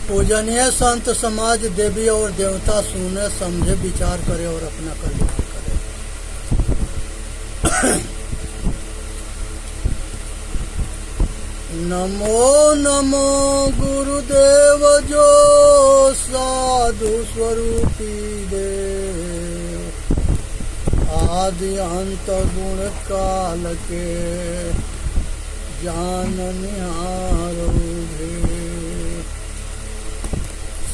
पूजनीय संत समाज, देवी और देवता सुने, समझे, विचार करे और अपना कल्याण करे। नमो नमो गुरुदेव जो साधु स्वरूपी देव, आदि अंत गुण काल के जान निहारो भेद।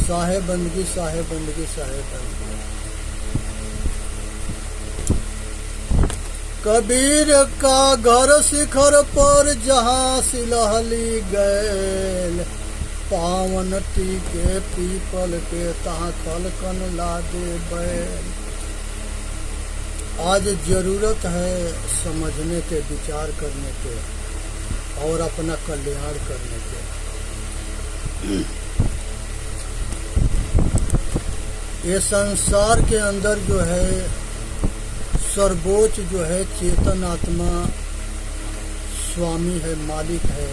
साहेब बंदगी, साहेब बंदगी, साहेब बंदगी। कबीर का घर शिखर पर जहाँ सिलहली गैल, पावन टीके पीपल के तहाँ खलकन लादे बैल। आज जरूरत है समझने के, विचार करने के और अपना कल्याण करने के। ये संसार के अंदर जो है सर्वोच्च जो है चेतन आत्मा स्वामी है, मालिक है।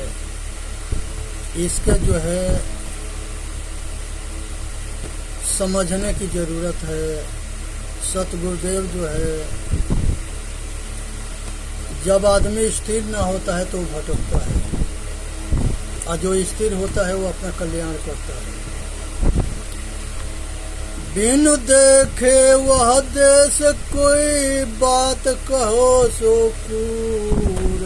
इसके जो है समझने की जरूरत है। सतगुरुदेव जो है, जब आदमी स्थिर ना होता है तो भटकता है, और जो स्थिर होता है वो अपना कल्याण करता है। बिन देखे वह देश कोई बात कहो सो कूर,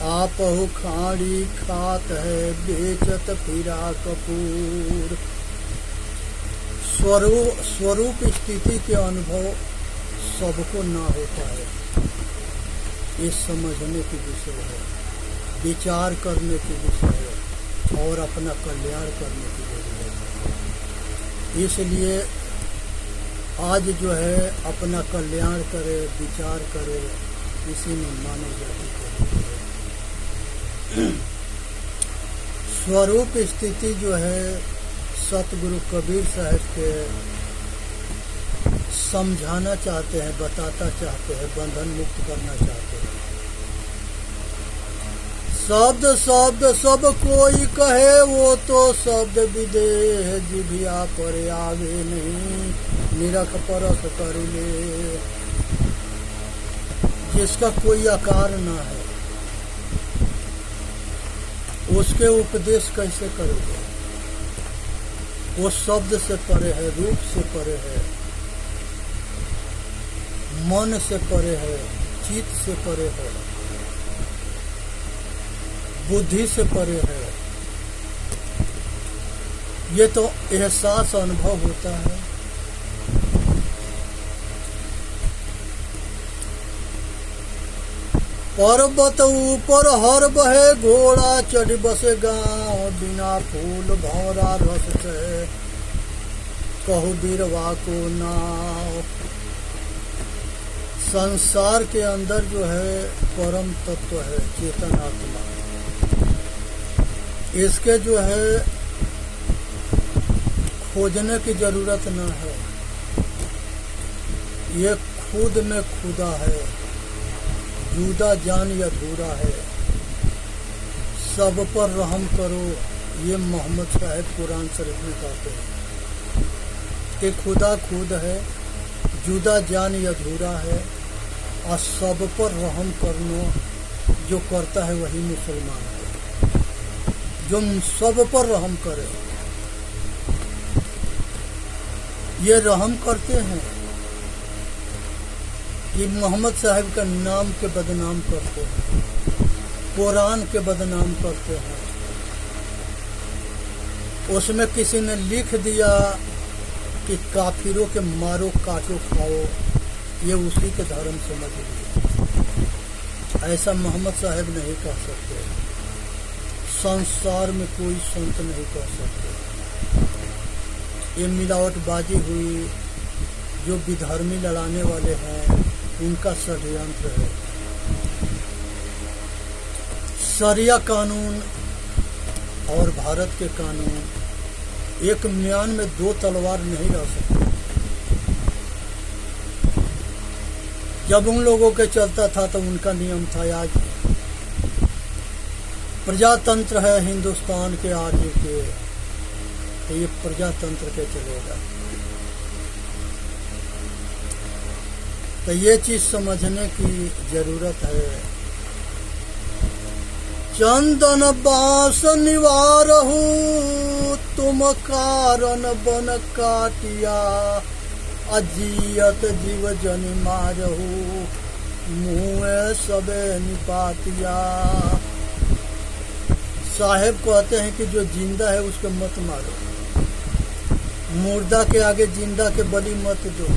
आपहु खाड़ी खात है बेचत फिरा कपूर। स्वरूप स्थिति के अनुभव सबको ना होता है। ये समझने की विषय है, विचार करने की विषय है और अपना कल्याण करने की जरूरत है। इसलिए आज जो है अपना कल्याण करे, विचार करे, इसी में मानव जाति को स्वरूप स्थिति जो है सतगुरु कबीर साहब के समझाना चाहते हैं, बताता चाहते हैं, बंधन मुक्त करना चाहते हैं। शब्द शब्द सब कोई कहे, वो तो शब्द विदेह जिभिया पर आवे नहीं, निरख परख कर ले। जिसका कोई आकार ना है उसके उपदेश कैसे करोगे? वो शब्द से परे है, रूप से परे है, मन से परे है, चित्त से परे है, बुद्धि से परे है। ये तो एहसास अनुभव होता है। पर्वत ऊपर हर बहे, घोड़ा चढ़ बसे गाँव, बिना फूल भौरा रस से कहु बिरवा को नाव। संसार के अंदर जो है परम तत्व है चेतन आत्मा। इसके जो है खोजने की जरूरत न है, ये खुद में खुदा है, जुदा जान या अधूरा है। सब पर रहम करो, ये मोहम्मद साहब कुरान शरीफ में कहते हैं कि खुदा खुद है, जुदा जान या अधूरा है, और सब पर रहम करना जो करता है वही मुसलमान है। जो सब पर रहम करे, ये रहम करते हैं, ये मोहम्मद साहब का नाम के बदनाम करते हैं, कुरान के बदनाम करते हैं। उसमें किसी ने लिख दिया कि काफिरों के मारो काटो खाओ, ये उसी के धर्म समझ लिया। ऐसा मोहम्मद साहब नहीं कह सकते, संसार में कोई संत नहीं कह सकते। ये मिलावटबाजी हुई, जो विधर्मी लड़ाने वाले हैं उनका षड्यंत्र है। शरिया कानून और भारत के कानून, एक म्यान में दो तलवार नहीं रह सकते। जब उन लोगों के चलता था तो उनका नियम था। आज प्रजातंत्र है हिंदुस्तान के आर्य के, तो ये प्रजातंत्र के चलेगा। तो ये चीज समझने की जरूरत है। चंदन बांस निवारहु तुम कारण बन काटिया, अजियत जीव जन मारहु मुँह सबे निपातिया। साहेब कहते हैं कि जो जिंदा है उसको मत मारो, मुर्दा के आगे जिंदा के बलि मत दो।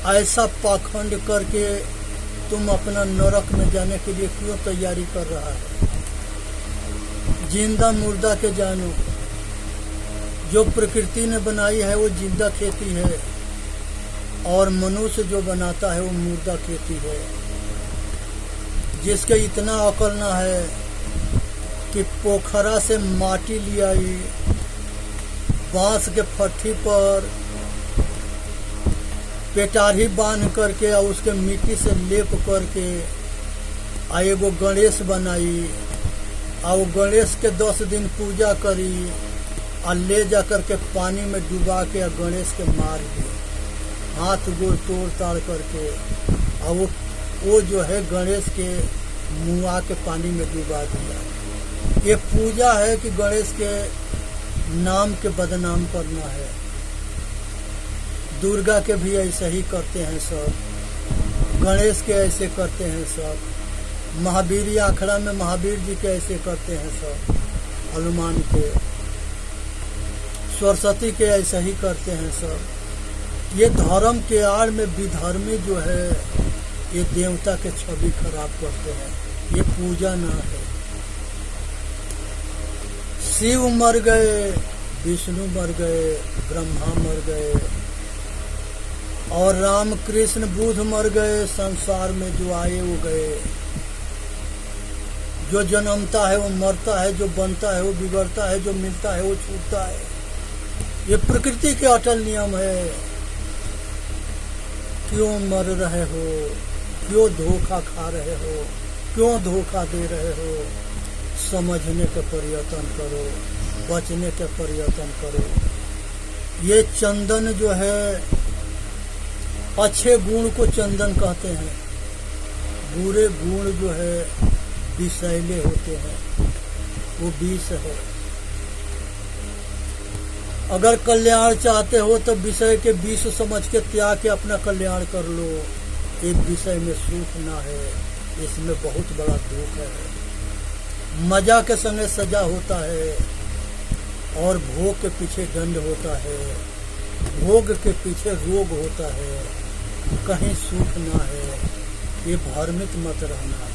ऐसा पाखंड करके तुम अपना नरक में जाने के लिए क्यों तैयारी कर रहा है? जिंदा मुर्दा के जानो, जो प्रकृति ने बनाई है वो जिंदा खेती है, और मनुष्य जो बनाता है वो मुर्दा खेती है। जिसके इतना अकल ना है कि पोखरा से माटी लियाई, बांस के फट्टी पर पेटारी बांध करके और उसके मिट्टी से लेप करके एगो गणेश बनाई, और गणेश के 10 दिन पूजा करी, और ले जा करके पानी में डुबा के गणेश के मार दी, हाथ गोड़ तोड़ ताड़ करके, और वो जो है गणेश के मुआ के पानी में डुबा दिया। ये पूजा है कि गणेश के नाम के बदनाम करना है। दुर्गा के भी ऐसे ही करते हैं सब, गणेश के ऐसे करते हैं सब, महावीर आखड़ा में महावीर जी के ऐसे करते हैं सब, हनुमान के, सरस्वती के ऐसे ही करते हैं सब। ये धर्म के आड़ में विधर्मी जो है ये देवता के छवि खराब करते हैं। ये पूजा ना है। शिव मर गए, विष्णु मर गए, ब्रह्मा मर गए, और राम कृष्ण बुद्ध मर गए। संसार में जो आए वो गए। जो जन्मता है वो मरता है, जो बनता है वो बिगड़ता है, जो मिलता है वो छूटता है। ये प्रकृति के अटल नियम है। क्यों मर रहे हो? क्यों धोखा खा रहे हो? क्यों धोखा दे रहे हो? समझने का प्रयत्न करो, बचने का प्रयत्न करो। ये चंदन जो है, अच्छे गुण को चंदन कहते हैं, बुरे गुण जो है विषैले होते हैं, वो विष है। अगर कल्याण चाहते हो तो विषय के विष समझ के त्याग के अपना कल्याण कर लो। एक विषय में सुख ना है, इसमें बहुत बड़ा दुख है। मजा के संगे सजा होता है, और भोग के पीछे दंड होता है, भोग के पीछे रोग होता है, कहीं सुख ना है। ये भ्रमित मत रहना।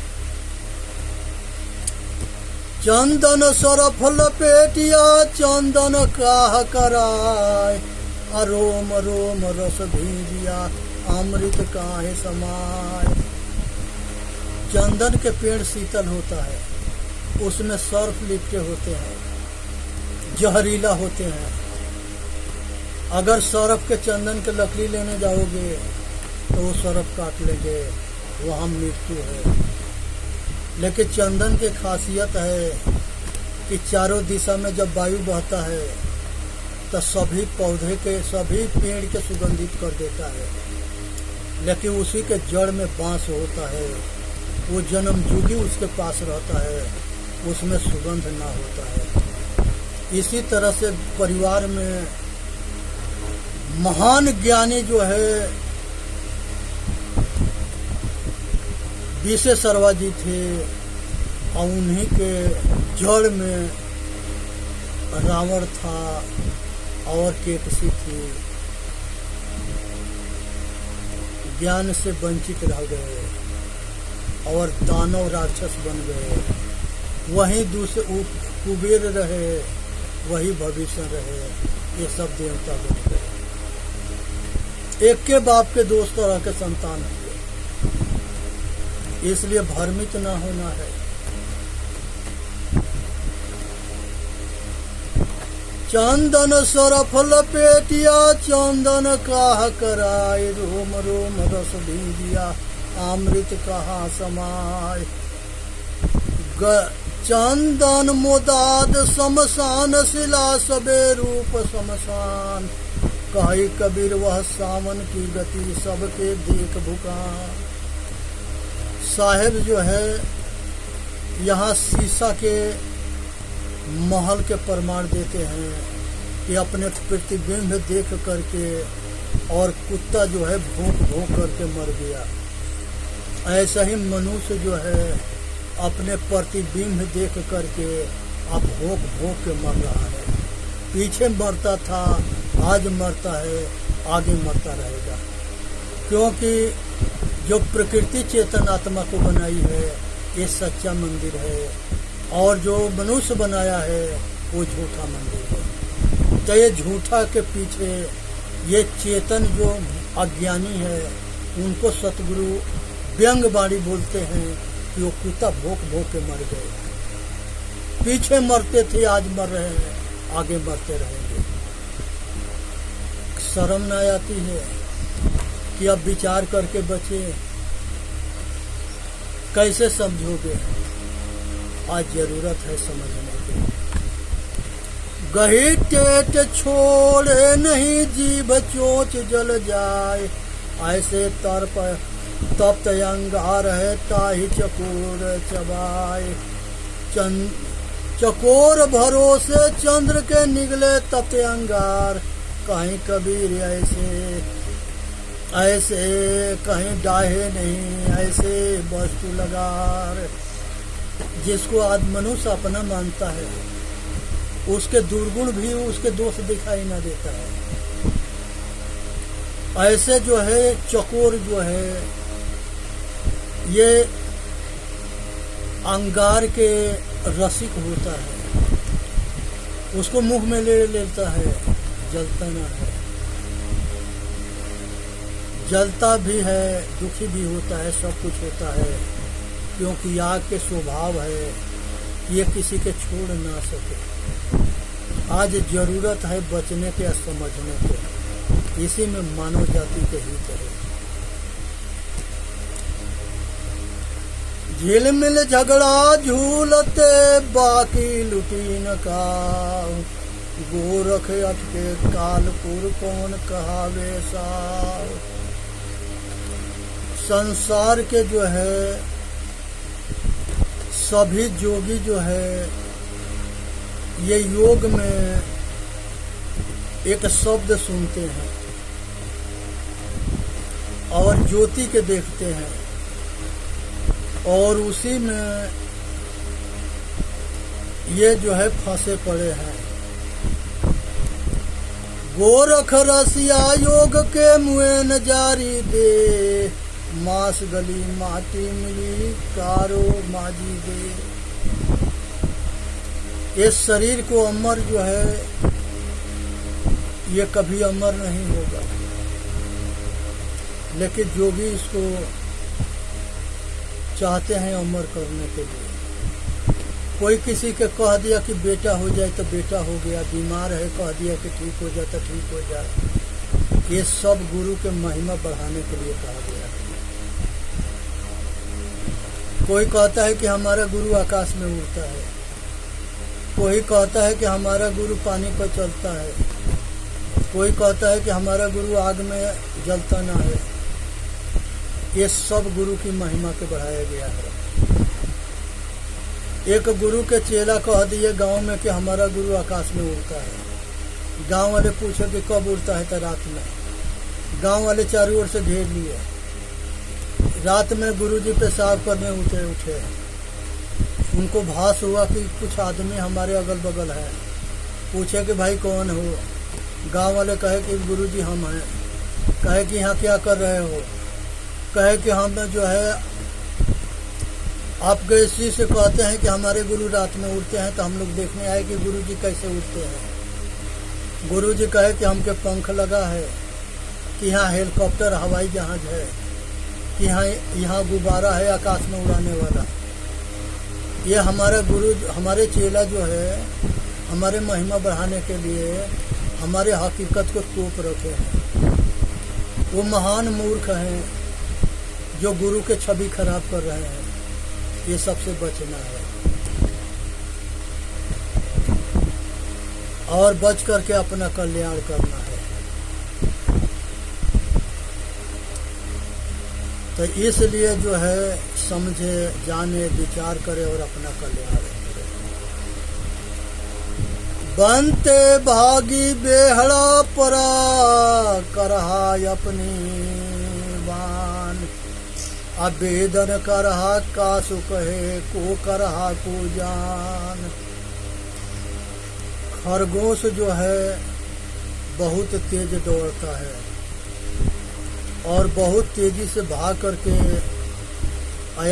चंदन सरफ लपेटिया चंदन काह कराय, अरोम रोम रस भीजिया अमृत काहे समाय। चंदन के पेड़ शीतल होता है, उसमें सर्फ लिपटे होते हैं, जहरीला होते हैं। अगर सरफ के चंदन के लकड़ी लेने जाओगे तो वो सरफ काट लेंगे, वहाँ मृत्यु है। लेकिन चंदन की खासियत है कि चारों दिशा में जब वायु बहता है तो सभी पौधे के, सभी पेड़ के सुगंधित कर देता है। लेकिन उसी के जड़ में बांस होता है, वो जन्म जुगी उसके पास रहता है, उसमें सुगंध ना होता है। इसी तरह से परिवार में महान ज्ञानी जो है विशे शर्मा जी थे, और उन्हीं के जड़ में रावण था और केकसी थी। ज्ञान से वंचित रह गए और दानव राक्षस बन गए। वही दूसरे कुबेर रहे, वही भविष्य रहे, ये सब देवता बन गए। एक के बाप के 2 तरह के संतान हुए। इसलिए भ्रमित ना होना है। चंदन सरफ लपेटिया चंदन काह कराय, रोम रोम रस भीजिया अमृत कहाँ समाय। चंदन मोदाद शमशान शिला सबे रूप शमशान। कही कबीर वह सावन की गति सबके देख भुकान। साहेब जो है यहाँ शीशा के महल के प्रमाण देते हैं कि अपने प्रतिबिंब देख करके और कुत्ता जो है भौंक भौंक करके मर गया। ऐसा ही मनुष्य जो है अपने प्रतिबिंब देख करके अब भौंक भौंक के मर रहा है। पीछे मरता था, आज मरता है, आगे मरता रहेगा। क्योंकि जो प्रकृति चेतन आत्मा को बनाई है ये सच्चा मंदिर है, और जो मनुष्य बनाया है वो झूठा मंदिर है। तो ये झूठा के पीछे ये चेतन जो अज्ञानी है उनको सतगुरु व्यंग बाणी बोलते हैं कि वो कुत्ता भोंक भोंक के मर गए। पीछे मरते थे, आज मर रहे हैं, आगे मरते रहेंगे। शर्म ना आती है कि अब विचार करके बचे? कैसे समझोगे? आज जरूरत है समझने की। गही टेट छोड़े नहीं जीभ चोच जल जाए, ऐसे तर्प तप्त अंगार है ताही चकोर चबाए। चकोर भरोसे चंद्र के निगले तप्त अंगार, कहीं कबीर ऐसे कहीं डाहे नहीं ऐसे वस्तु लगार। जिसको आज मनुष्य अपना मानता है उसके दुर्गुण भी उसके दोष दिखाई ना देता है। ऐसे जो है चकोर जो है ये अंगार के रसिक होता है, उसको मुंह में ले लेता है, जलता ना है। जलता भी है, दुखी भी होता है, सब कुछ होता है, क्योंकि आग के स्वभाव है, ये किसी के छोड़ ना सके। आज जरूरत है बचने के, समझने के, इसी में मानव जाति के हित है। झिलमिल झगड़ा झूलते बाकी लुटीन का, गोरख अटके कालपुर कौन कहावे साव। संसार के जो है सभी जोगी जो है ये योग में एक शब्द सुनते हैं और ज्योति के देखते हैं, और उसी में ये जो है फंसे पड़े हैं। गोरख रसिया योग के मुए न जारी दे, मास गली माटी मिली कारो माजी दे। ये शरीर को अमर जो है ये कभी अमर नहीं होगा, लेकिन जोगी इसको चाहते हैं अमर करने के लिए। कोई किसी के कह दिया कि बेटा हो जाए तो बेटा हो गया, बीमार है कह दिया कि ठीक हो जाए तो ठीक हो जाए। ये सब गुरु के महिमा बढ़ाने के लिए कहा गया है। कोई कहता है कि हमारा गुरु आकाश में उड़ता है, कोई कहता है कि हमारा गुरु पानी पर चलता है, कोई कहता है कि हमारा गुरु आग में जलता ना है। ये सब गुरु की महिमा के बढ़ाया गया है। एक गुरु के चेला कह दिए गांव में कि हमारा गुरु आकाश में उड़ता है। गांव वाले पूछे कि कब उड़ता है, तो रात में। गांव वाले चारों ओर से घेर लिए। रात में गुरुजी पेशाब करने उठे। उनको भास हुआ कि कुछ आदमी हमारे अगल बगल है। पूछे कि भाई कौन हो? गांव वाले कहे कि गुरुजी हम हैं। कहे कि यहाँ क्या कर रहे हो? कहे कि हम जो है आप गैसी से कहते हैं कि हमारे गुरु रात में उड़ते हैं, तो हम लोग देखने आए कि गुरुजी कैसे उड़ते हैं। गुरुजी कहे कि हमके पंख लगा है, कि यहाँ हेलीकॉप्टर हवाई जहाज है, कि यहाँ गुब्बारा है आकाश में उड़ाने वाला। ये हमारा गुरु, हमारे चेला जो है हमारे महिमा बढ़ाने के लिए हमारे हकीकत को तोप रखे हैं। वो महान मूर्ख हैं जो गुरु के छवि खराब कर रहे हैं। ये सबसे बचना है। और बच करके अपना कल्याण करना है। तो इसलिए जो है समझे, जाने, विचार करे और अपना कल्याण करे। बनते भागी बेहड़ा परा, करहा अपनी बान। आवेदन करहा कासु कहे, को करहा को जान। खरगोश जो है बहुत तेज दौड़ता है और बहुत तेजी से भाग करके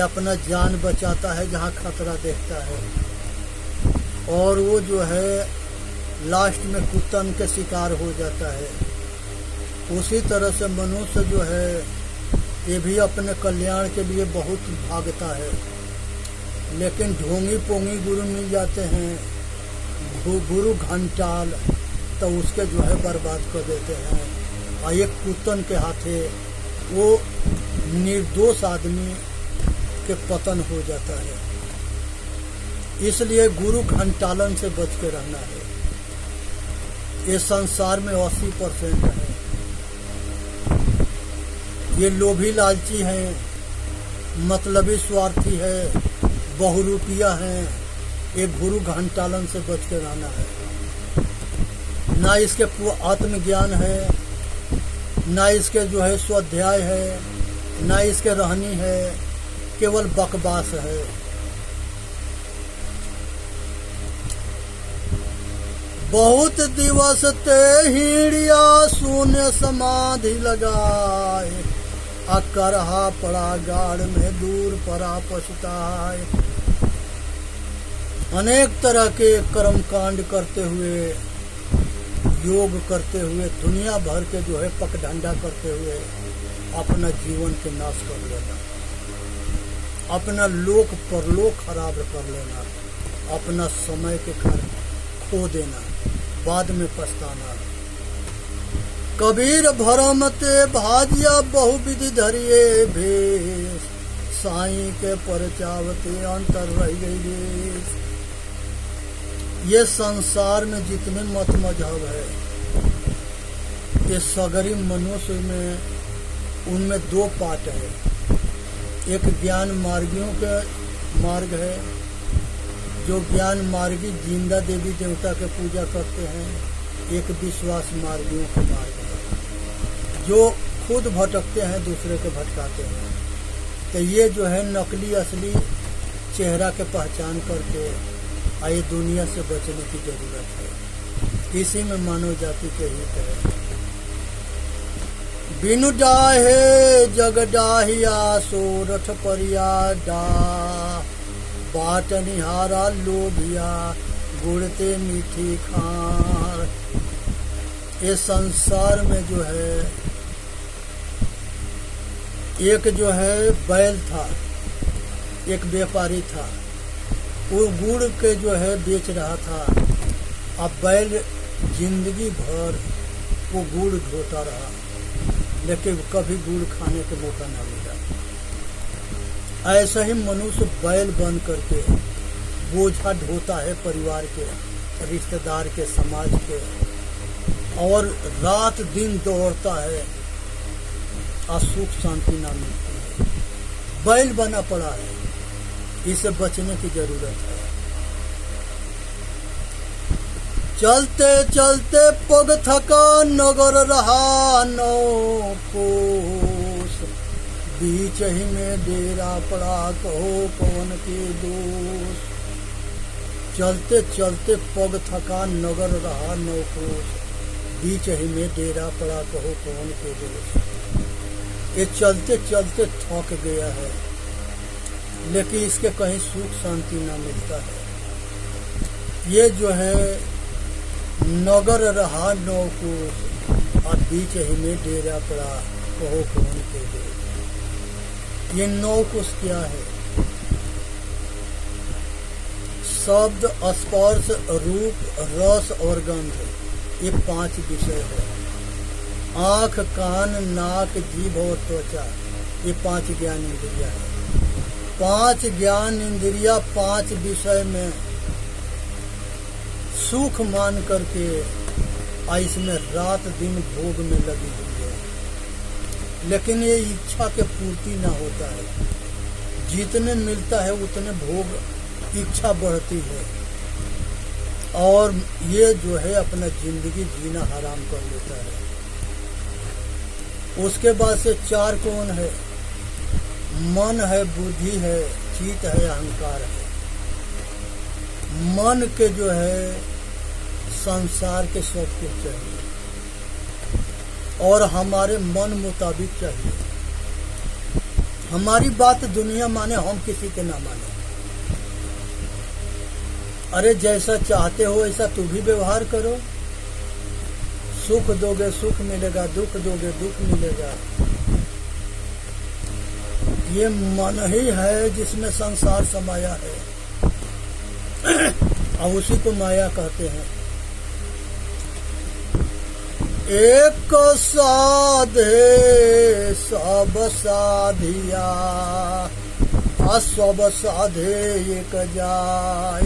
अपना जान बचाता है जहाँ खतरा देखता है, और वो जो है लास्ट में कुत्तन के शिकार हो जाता है। उसी तरह से मनुष्य जो है ये भी अपने कल्याण के लिए बहुत भागता है, लेकिन ढोंगी पोंगी गुरु मिल जाते हैं, गुरु घंटाल, तो उसके जो है बर्बाद कर देते हैं। और एक कुत्तन के हाथे वो निर्दोष आदमी के पतन हो जाता है। इसलिए गुरु घंटालन से बच के रहना है। ये संसार में 80% है, ये लोभी लालची हैं, मतलबी स्वार्थी है, बहुरूपिया हैं। एक गुरु घंटालन से बच के रहना है। ना इसके आत्मज्ञान है, ना इसके जो है स्वाध्याय है, ना इसके रहनी है, केवल बकवास है। बहुत दिवस ते हीड़िया शून्य समाधि लगाए, करहा पड़ा गाड़ में दूर पड़ा पछताए। अनेक तरह के कर्म कांड करते हुए, योग करते हुए, दुनिया भर के जो है पकडंडा करते हुए अपना जीवन के नाश कर लेना, अपना लोक परलोक खराब कर लेना, अपना समय के कारण खो देना, बाद में पछताना। कबीर भरमते भाजिया बहुविधि धरिए भेष, साईं के परचावते अंतर रह गई देश। ये संसार में जितने मत मजहब है, ये सगरी मनुष्य में, उनमें दो पार्ट है। एक ज्ञान मार्गियों का मार्ग है, जो ज्ञान मार्गी जिंदा देवी देवता के पूजा करते हैं। एक विश्वास मार्गियों का मार्ग है, जो खुद भटकते हैं, दूसरे को भटकाते हैं। तो ये जो है नकली असली चेहरा के पहचान करके आए दुनिया से बचने की जरूरत है। इसी में मानव जाति के हित है। बिनु डाहे जग डाहिया, सोरठ परिया डा, बाट निहारा लोभिया, गुड़ते मीठी खार। ये संसार में जो है एक जो है बैल था, एक व्यापारी था, वो गुड़ के जो है बेच रहा था। अब बैल जिंदगी भर वो गुड़ ढोता रहा, लेकिन कभी गुड़ खाने का मौका न मिला। ऐसा ही मनुष्य बैल बन करके बोझा ढोता है परिवार के, रिश्तेदार के, समाज के, और रात दिन दौड़ता है, सुख शांति ना मिलती है। बैल बना पड़ा है, इससे बचने की जरूरत है। चलते चलते पग थका नगर रहा नौ कोस, बीच ही में डेरा पड़ा कहो कौन के दोष। चलते चलते पग थका नगर रहा नौ कोस, बीच ही में डेरा पड़ा कहो कौन के दोष। ये चलते चलते थक गया है, लेकिन इसके कहीं सुख शांति ना मिलता है। ये जो है नगर रहा नौ कोस, और बीच ही में डेरा पड़ा कहो कौन के दोष। ये नौ कोस क्या है? शब्द, स्पर्श, रूप, रस और गंध, ये 5 विषय है। आँख, कान, नाक, जीभ और त्वचा, ये 5 ज्ञान इंद्रिया है। 5 ज्ञान इंद्रिया 5 विषय में सुख मान करके इसमें रात दिन भोग में लगी हुई है, लेकिन ये इच्छा के पूर्ति ना होता है। जितने मिलता है उतने भोग इच्छा बढ़ती है और ये जो है अपना जिंदगी जीना हराम कर लेता है। उसके बाद से चार कौन है? मन है, बुद्धि है, चित्त है, अहंकार है। मन के जो है संसार के सब कुछ चाहिए और हमारे मन मुताबिक चाहिए। हमारी बात दुनिया माने, हम किसी के ना माने। अरे जैसा चाहते हो ऐसा तू भी व्यवहार करो। सुख दोगे सुख मिलेगा, दुख दोगे दुख मिलेगा। ये मन ही है जिसमें संसार समाया है और उसी को माया कहते हैं। एक साधे सब साधिया, सब साधे एक जाय।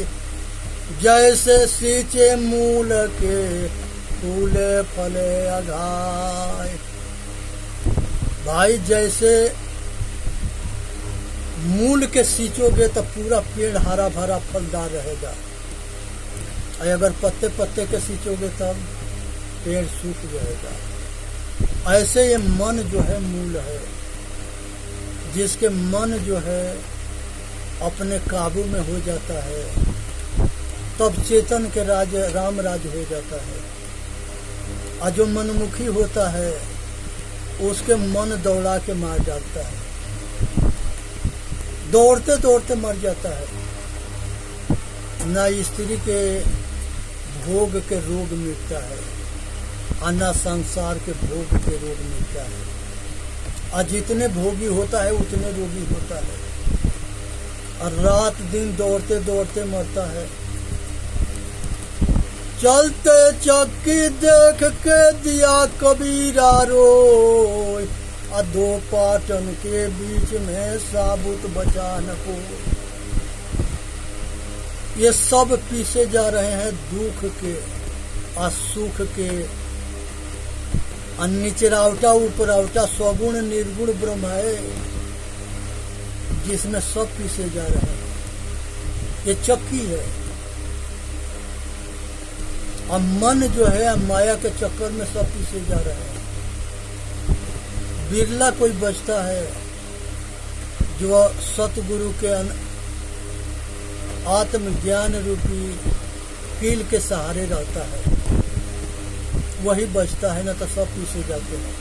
जैसे सींचे मूल के फूले फले अघाय। भाई जैसे मूल के सींचोगे तो पूरा पेड़ हरा भरा फलदार रहेगा, और अगर पत्ते पत्ते के सींचोगे तब पेड़ सूख जाएगा। ऐसे ये मन जो है मूल है, जिसके मन जो है अपने काबू में हो जाता है तब चेतन के राज राम राज हो जाता है। और जो मनमुखी होता है उसके मन दौड़ा के मार डालता है, दौड़ते दौड़ते मर जाता है। ना स्त्री के भोग के रोग मिटता है और ना संसार के भोग के रोग मिटता है। और जितने भोगी होता है उतने रोगी होता है और रात दिन दौड़ते दौड़ते मरता है। चलते चक्की देख के दिया कबीरा रोय, और दो पाटन के बीच में साबुत बचा न को। ये सब पीछे जा रहे हैं दुख के और सुख के, और निचरावटा ऊपरावटा स्वगुण निर्गुण ब्रह्म है जिसमें सब पीछे जा रहे हैं। ये चक्की है और मन जो है माया के चक्कर में सब पीछे जा रहे हैं। बिरला कोई बचता है जो सतगुरु के आत्मज्ञान रूपी कील के सहारे रहता है, वही बचता है, न तो सब पीछे जाते हैं।